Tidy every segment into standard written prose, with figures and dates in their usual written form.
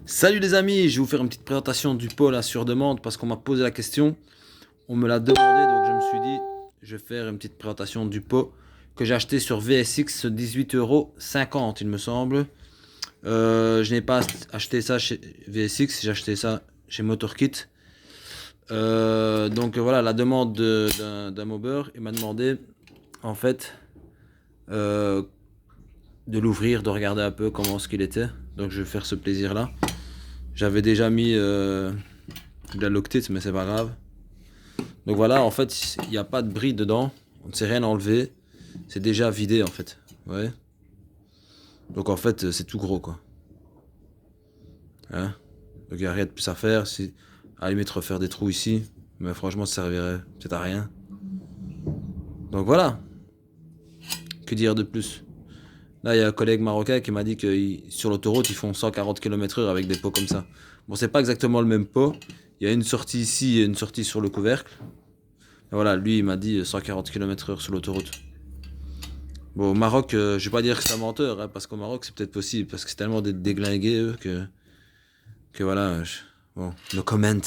Salut les amis, je vais vous faire une petite présentation du pot là sur demande parce qu'on m'a posé la question, on me l'a demandé donc je me suis dit je vais faire une petite présentation du pot que j'ai acheté sur VSX 18,50 € il me semble. Je n'ai pas acheté ça chez VSX, j'ai acheté ça chez Motorkit. Donc voilà la demande d'un mobber, il m'a demandé en fait euh, de l'ouvrir, de regarder un peu comment ce qu'il était. Donc je vais faire ce plaisir là. J'avais déjà mis de la Loctite, mais c'est pas grave. Donc voilà, en fait, il n'y a pas de bris dedans. On ne s'est rien enlevé. C'est déjà vidé, en fait. Ouais. Donc en fait, c'est tout gros, quoi. Hein. Donc il n'y a rien de plus à faire. Si, à la limite, refaire des trous ici. Mais franchement, ça servirait peut-être à rien. Donc voilà. Que dire de plus? Là, il y a un collègue marocain qui m'a dit que sur l'autoroute, ils font 140 km/h avec des pots comme ça. Bon, c'est pas exactement le même pot. Il y a une sortie ici et une sortie sur le couvercle. Et voilà, lui, il m'a dit 140 km/h sur l'autoroute. Bon, au Maroc, je vais pas dire que c'est un menteur, hein, parce qu'au Maroc, c'est peut-être possible, parce que c'est tellement déglingué, eux, que voilà. Bon, no comment.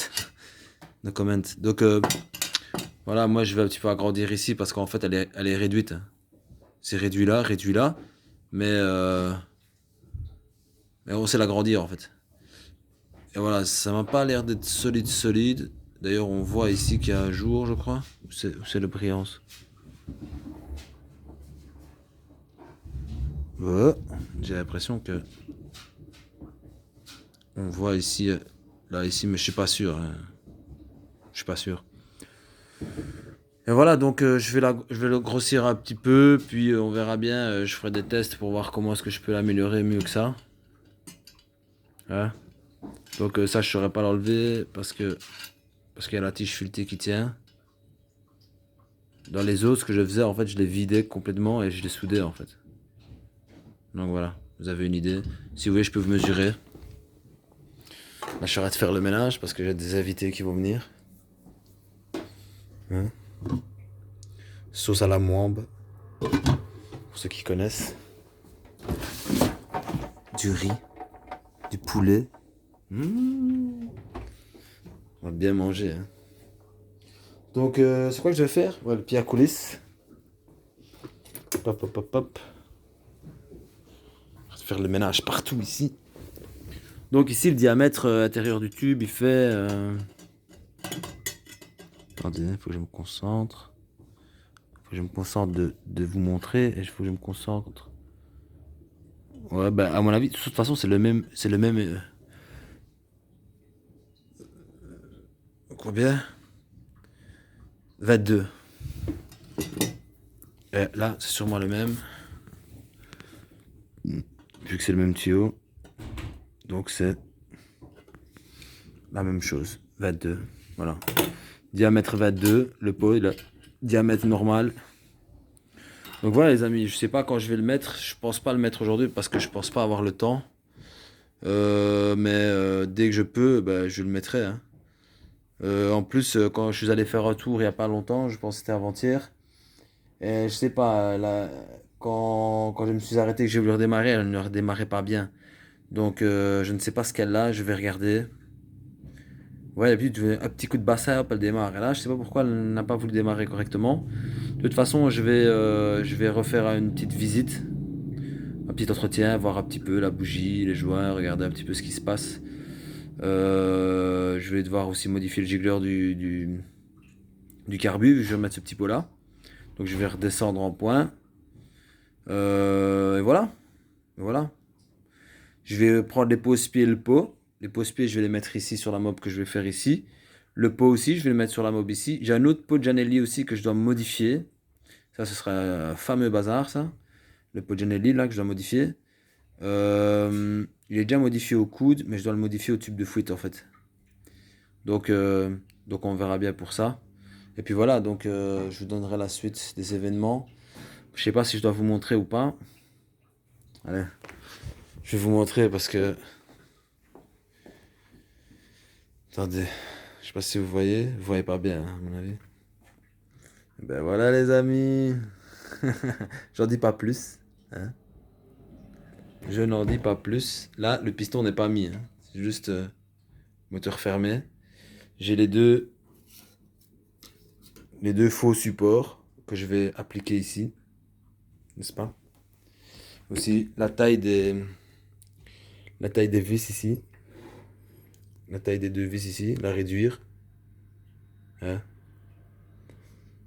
No comment. Donc, voilà, moi, je vais un petit peu agrandir ici, parce qu'en fait, elle est réduite. Hein. C'est réduit là, mais, mais on sait l'agrandir, en fait. Et voilà, ça m'a pas l'air d'être solide. D'ailleurs, on voit ici qu'il y a un jour, je crois. C'est le brillance. Ouais, j'ai l'impression que on voit ici, là ici, mais je suis pas sûr. Hein. Je suis pas sûr. Et voilà, donc je vais le grossir un petit peu, puis on verra bien. Je ferai des tests pour voir comment est-ce que je peux l'améliorer mieux que ça. Hein. Donc ça, je saurais pas l'enlever parce qu'il y a la tige filetée qui tient. Dans les autres, ce que je faisais, en fait, je les vidais complètement et je les soudais en fait. Donc voilà, vous avez une idée. Si vous voulez, je peux vous mesurer. Là, je serai de faire le ménage parce que j'ai des invités qui vont venir. Hein. Sauce à la moimbe, pour ceux qui connaissent. Du riz, du poulet. Mmh. On va bien manger. Hein. Donc, c'est quoi que je vais faire? Ouais, le pied à coulisses. Hop, hop, hop, hop. On va faire le ménage partout ici. Donc ici, le diamètre intérieur du tube, il fait... Attendez, il faut que je me concentre. Il faut que je me concentre de vous montrer. Et il faut que je me concentre. Ouais, bah à mon avis, de toute façon, c'est le même... C'est le même... combien? 22. Et là, c'est sûrement le même. Vu que c'est le même tuyau. Donc c'est la même chose. 22. Voilà. Diamètre 22. Le pot, il a diamètre normal. Donc voilà les amis, je sais pas quand je vais le mettre. Je pense pas le mettre aujourd'hui parce que je pense pas avoir le temps. Mais dès que je peux, bah, je le mettrai. Hein. En plus, quand je suis allé faire un tour il y a pas longtemps, je pense que c'était avant-hier. Et je sais pas, là, quand je me suis arrêté et que j'ai voulu redémarrer, elle ne redémarrait pas bien. Donc je ne sais pas ce qu'elle a, je vais regarder. Ouais, et puis un petit coup de bassin, hop, elle démarre. Et là, je sais pas pourquoi elle n'a pas voulu démarrer correctement. De toute façon, je vais refaire une petite visite, un petit entretien, voir un petit peu la bougie, les joints, regarder un petit peu ce qui se passe. Je vais devoir aussi modifier le giggler du carbu, je vais mettre ce petit pot là. Donc je vais redescendre en point. Et voilà. Et voilà. Je vais prendre les pose-pieds et le pot. Les pose-pieds, je vais les mettre ici sur la mob que je vais faire ici. Le pot aussi, je vais le mettre sur la mob ici. J'ai un autre pot de Janelli aussi que je dois modifier. Ça, ce sera un fameux bazar, ça. Le pot de Janelli, là, que je dois modifier. Il est déjà modifié au coude, mais je dois le modifier au tube de fuite, en fait. Donc, donc on verra bien pour ça. Et puis voilà, donc je vous donnerai la suite des événements. Je sais pas si je dois vous montrer ou pas. Allez, je vais vous montrer parce que... Attendez, je sais pas si vous voyez pas bien, hein, à mon avis. Ben voilà les amis. J'en dis pas plus. Hein. Je n'en dis pas plus. Là, le piston n'est pas mis. Hein. c'est juste moteur fermé. J'ai les deux faux supports que je vais appliquer ici, n'est-ce pas? Aussi la taille des vis ici, la taille des deux vis ici, la réduire. Hein.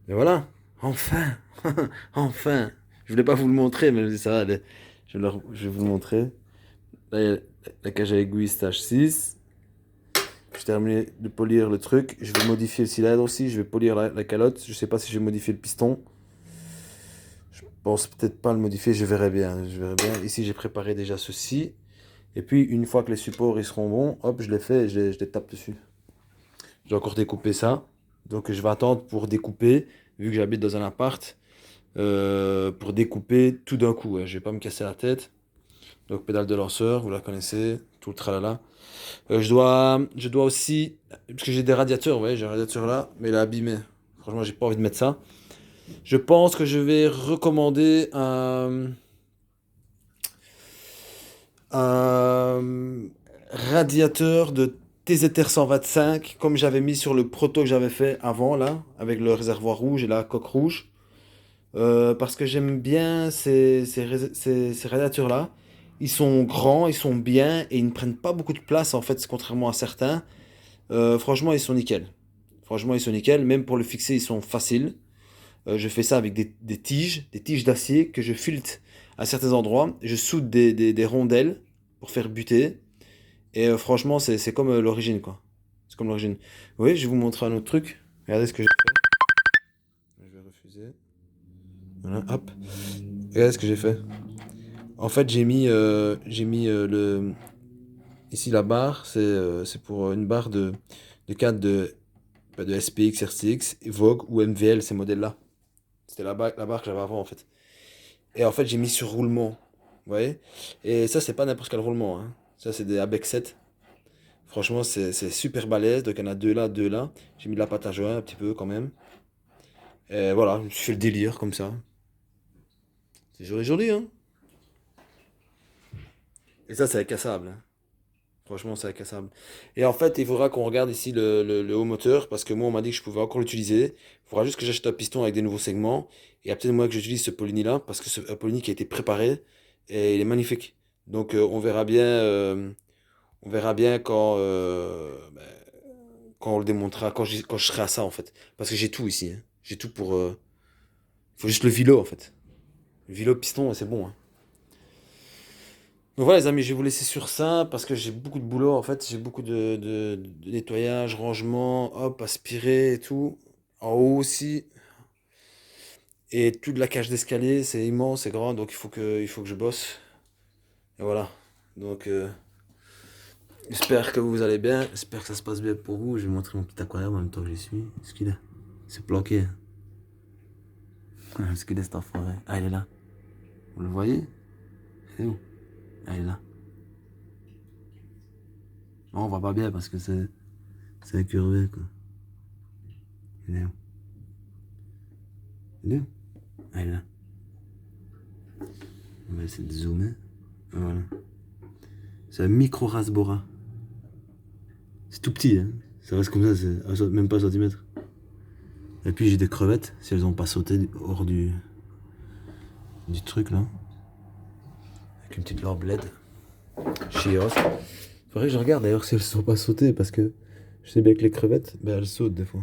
Et voilà, enfin, enfin. Je voulais pas vous le montrer, mais ça va, allez, je vais vous le montrer. Là, il y a la cage à aiguille stage 6. J'ai terminé de polir le truc. Je vais modifier le cylindre aussi. Je vais polir la calotte. Je sais pas si je vais modifier le piston. Je pense peut-être pas le modifier. Je verrai bien. Je verrai bien. Ici, j'ai préparé déjà ceci. Et puis, une fois que les supports ils seront bons, hop, je les fais et je les tape dessus. J'ai encore découpé ça. Donc, je vais attendre pour découper, vu que j'habite dans un appart, pour découper tout d'un coup. Je vais pas me casser la tête. Donc, pédale de lanceur, vous la connaissez, tout le tralala. Je dois aussi, parce que j'ai des radiateurs, ouais, j'ai un radiateur là, mais il est abîmé. Franchement, j'ai pas envie de mettre ça. Je pense que je vais recommander un radiateur de TZR 125, comme j'avais mis sur le proto que j'avais fait avant, là, avec le réservoir rouge et la coque rouge. Parce que j'aime bien ces radiateurs-là. Ils sont grands, ils sont bien et ils ne prennent pas beaucoup de place en fait, contrairement à certains. Franchement, ils sont nickel. Franchement, ils sont nickel. Même pour le fixer, ils sont faciles. Je fais ça avec des tiges d'acier que je filte à certains endroits. Je soude des rondelles pour faire buter. Et franchement, c'est comme l'origine, quoi. C'est comme l'origine. Oui, je vais vous montrer un autre truc. Regardez ce que j'ai fait. Je vais refuser. Voilà, hop. Regardez ce que j'ai fait. En fait, ici la barre, c'est pour une barre de cadre de SPX, RCX, Vogue ou MVL, ces modèles-là. C'était la barre que j'avais avant en fait. Et en fait, j'ai mis sur roulement. Vous voyez? Et ça, c'est pas n'importe quel roulement, hein. Ça, c'est des Abex 7. Franchement, c'est super balèze. Donc, il y en a deux là, deux là. J'ai mis de la pâte à joint un petit peu quand même. Et voilà, je me suis fait le délire comme ça. C'est joli, joli, hein? Et ça, c'est incassable, hein. Franchement, c'est incassable. Et en fait, il faudra qu'on regarde ici le haut moteur, parce que moi, on m'a dit que je pouvais encore l'utiliser. Il faudra juste que j'achète un piston avec des nouveaux segments. Et il y a peut-être moi que j'utilise ce Polini-là, parce que c'est un Polini qui a été préparé, et il est magnifique. Donc, on verra bien quand on le démontera, quand je serai à ça, en fait. Parce que j'ai tout ici, hein. J'ai tout pour... Il faut juste le vilo, en fait. Le vilo piston, et c'est bon, hein. Donc voilà les amis, je vais vous laisser sur ça parce que j'ai beaucoup de boulot en fait, j'ai beaucoup de nettoyage, rangement, hop, aspirer et tout. En haut aussi. Et toute la cage d'escalier, c'est immense, c'est grand, donc il faut que je bosse. Et voilà. Donc j'espère que vous allez bien, j'espère que ça se passe bien pour vous. Je vais montrer mon petit aquarium en même temps que j'y suis. Est-ce qu'il est? C'est planqué. Est-ce qu'il est cet enfoiré? Ah il est là. Vous le voyez? Il est où? Ah il est là. Non, on voit pas bien parce que c'est incurvé quoi. Il est où? Il est où? Ah il est là. On va essayer de zoomer. Voilà. C'est un micro rasbora. C'est tout petit, hein. Ça reste comme ça, c'est même pas un centimètre. Et puis j'ai des crevettes, si elles ont pas sauté hors du truc là. Avec une petite lorbe LED. Chios. Faudrait que je regarde d'ailleurs si elles sont pas sautées parce que je sais bien que les crevettes, ben elles sautent des fois.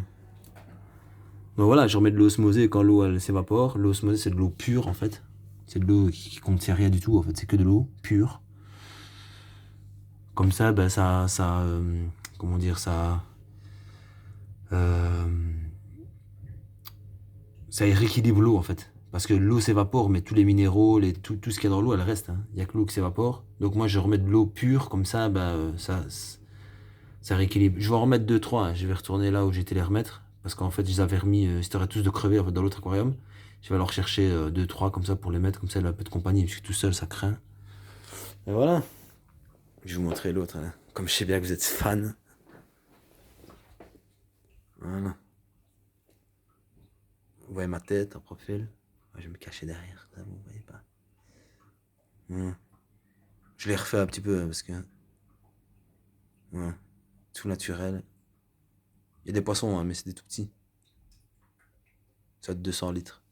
Donc voilà, je remets de l'eau osmosée quand l'eau elle s'évapore. L'eau osmosée c'est de l'eau pure en fait. C'est de l'eau qui contient rien du tout en fait, c'est que de l'eau pure. Comme ça, ben comment dire, euh, ça rééquilibre l'eau en fait. Parce que l'eau s'évapore, mais tous les minéraux, tout ce qu'il y a dans l'eau, elle reste, hein. Il n'y a que l'eau qui s'évapore. Donc moi, je remets de l'eau pure, comme ça, ça rééquilibre. Je vais en remettre 2-3, hein. Je vais retourner là où j'étais les remettre. Parce qu'en fait, je les avais remis, ils étaient tous de crever en fait, dans l'autre aquarium. Je vais alors chercher 2-3 comme ça pour les mettre, comme ça, il a un peu de compagnie. Parce que tout seul, ça craint. Et voilà. Je vais vous montrer l'autre, hein. Comme je sais bien que vous êtes fan. Voilà. Vous voyez ma tête en profil. Je vais me cacher derrière, ça, vous voyez pas. Je l'ai refait un petit peu parce que Ouais. Tout naturel. Il y a des poissons, hein, mais c'est des tout petits. Ça de 200 litres.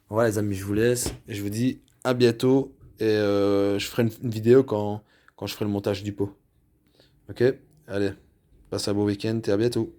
Bon, voilà les amis, je vous laisse. Et je vous dis à bientôt. Et je ferai une vidéo quand je ferai le montage du pot. Ok? Allez, passe un beau week-end et à bientôt.